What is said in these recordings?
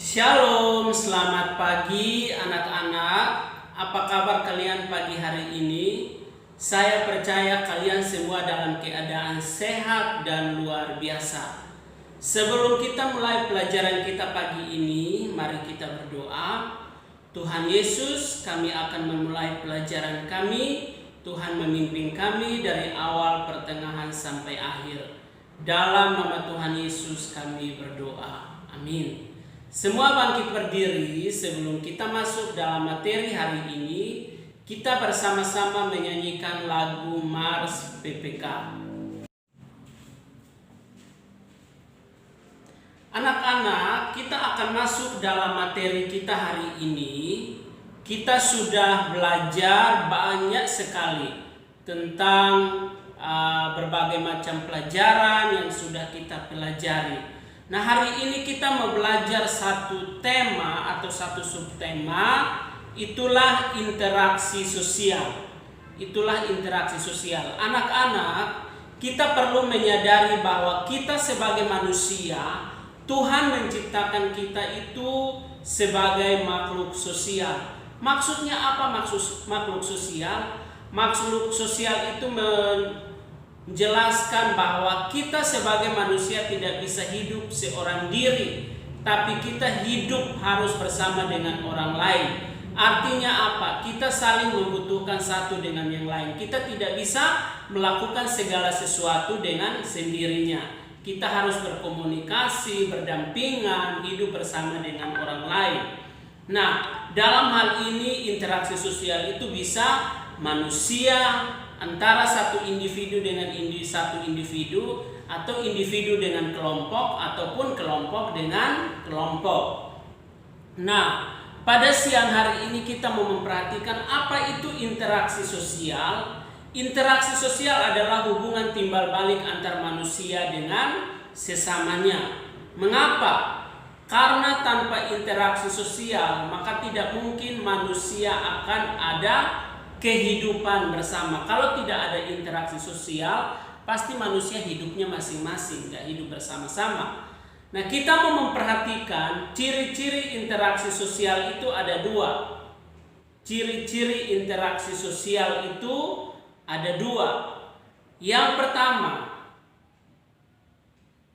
Shalom, selamat pagi anak-anak. Apa kabar kalian pagi hari ini? Saya percaya kalian semua dalam keadaan sehat dan luar biasa. Sebelum kita mulai pelajaran kita pagi ini, mari kita berdoa. Tuhan Yesus, kami akan memulai pelajaran kami. Tuhan memimpin kami dari awal, pertengahan sampai akhir. Dalam nama Tuhan Yesus kami berdoa. Amin. Semua bangkit berdiri sebelum kita masuk dalam materi hari ini. Kita bersama-sama menyanyikan lagu Mars PPK. Anak-anak, kita akan masuk dalam materi kita hari ini. Kita sudah belajar banyak sekali tentang berbagai macam pelajaran yang sudah kita pelajari. Nah, hari ini kita mau belajar satu tema atau satu subtema, itulah interaksi sosial. Itulah interaksi sosial. Anak-anak, kita perlu menyadari bahwa kita sebagai manusia, Tuhan menciptakan kita itu sebagai makhluk sosial. Maksudnya apa maksud makhluk sosial? Makhluk sosial itu menjelaskan bahwa kita sebagai manusia tidak bisa hidup seorang diri, tapi kita hidup harus bersama dengan orang lain. Artinya apa? Kita saling membutuhkan satu dengan yang lain. Kita tidak bisa melakukan segala sesuatu dengan sendirinya. Kita harus berkomunikasi, berdampingan, hidup bersama dengan orang lain. Nah, dalam hal ini interaksi sosial itu bisa manusia antara satu individu dengan satu individu, atau individu dengan kelompok, ataupun kelompok dengan kelompok. Nah, pada siang hari ini kita mau memperhatikan apa itu interaksi sosial. Interaksi sosial adalah hubungan timbal balik antar manusia dengan sesamanya. Mengapa? Karena tanpa interaksi sosial, maka tidak mungkin manusia akan ada kehidupan bersama. Kalau tidak ada interaksi sosial, pasti manusia hidupnya masing-masing, gak hidup bersama-sama. Nah, kita mau memperhatikan ciri-ciri interaksi sosial itu ada dua. Ciri-ciri interaksi sosial itu ada dua. Yang pertama,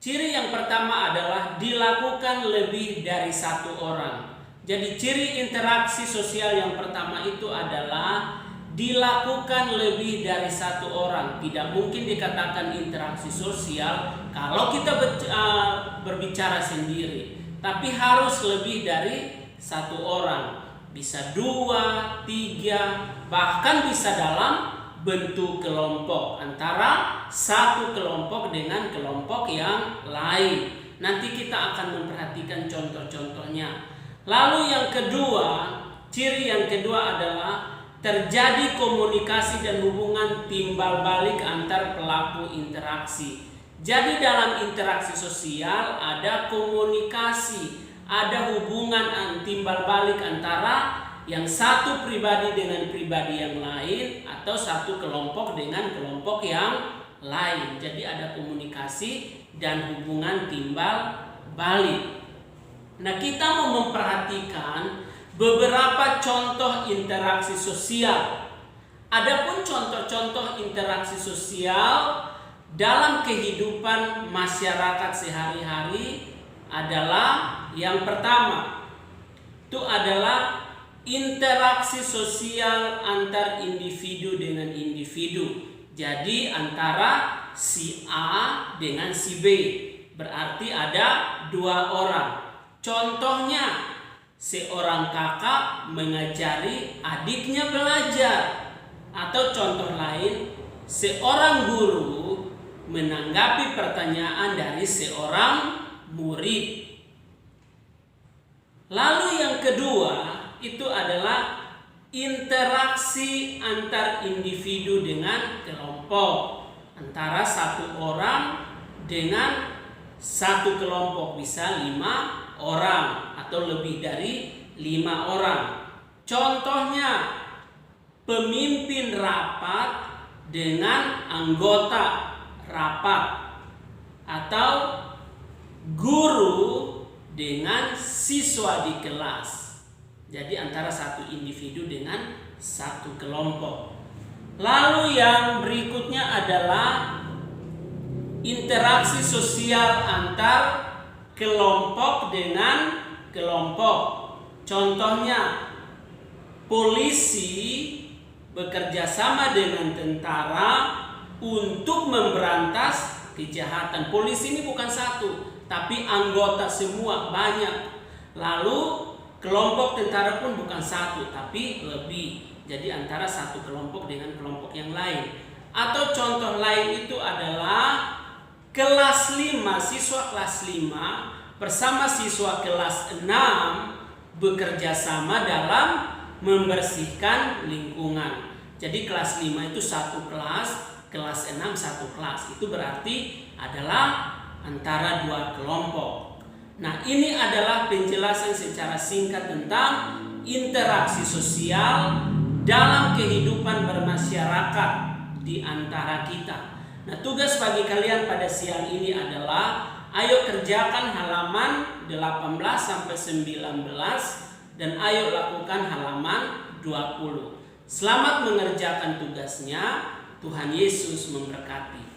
ciri yang pertama adalah dilakukan lebih dari satu orang. Jadi ciri interaksi sosial yang pertama itu adalah dilakukan lebih dari satu orang. Tidak mungkin dikatakan interaksi sosial kalau kita berbicara sendiri, tapi harus lebih dari satu orang. Bisa dua, tiga, bahkan bisa dalam bentuk kelompok, antara satu kelompok dengan kelompok yang lain. Nanti kita akan memperhatikan contoh-contohnya. Lalu yang kedua, ciri yang kedua adalah terjadi komunikasi dan hubungan timbal balik antar pelaku interaksi. Jadi dalam interaksi sosial ada komunikasi, ada hubungan timbal balik antara yang satu pribadi dengan pribadi yang lain, atau satu kelompok dengan kelompok yang lain. Jadi ada komunikasi dan hubungan timbal balik. Nah, kita mau memperhatikan beberapa contoh interaksi sosial. Adapun contoh-contoh interaksi sosial dalam kehidupan masyarakat sehari-hari adalah yang pertama, itu adalah interaksi sosial antar individu dengan individu. Jadi antara si A dengan si B, berarti ada dua orang. Contohnya, seorang kakak mengajari adiknya belajar, atau contoh lain, seorang guru menanggapi pertanyaan dari seorang murid. Lalu yang kedua itu adalah interaksi antar individu dengan kelompok, antara satu orang dengan satu kelompok, bisa 5 orang atau lebih dari 5 orang. Contohnya, pemimpin rapat dengan anggota rapat, atau guru dengan siswa di kelas. Jadi antara satu individu dengan satu kelompok. Lalu yang berikutnya adalah interaksi sosial antar kelompok dengan kelompok. Contohnya, polisi bekerja sama dengan tentara untuk memberantas kejahatan. Polisi ini bukan satu, tapi anggota semua banyak. Lalu kelompok tentara pun bukan satu, tapi lebih. Jadi antara satu kelompok dengan kelompok yang lain. Atau contoh lain itu adalah kelas 5, siswa kelas 5 bersama siswa kelas 6 bekerja sama dalam membersihkan lingkungan. Jadi kelas 5 itu satu kelas, kelas 6 satu kelas. Itu berarti adalah antara dua kelompok. Nah, ini adalah penjelasan secara singkat tentang interaksi sosial dalam kehidupan bermasyarakat di antara kita. Nah, tugas bagi kalian pada siang ini adalah ayo kerjakan halaman 18 sampai 19 dan ayo lakukan halaman 20. Selamat mengerjakan tugasnya. Tuhan Yesus memberkati.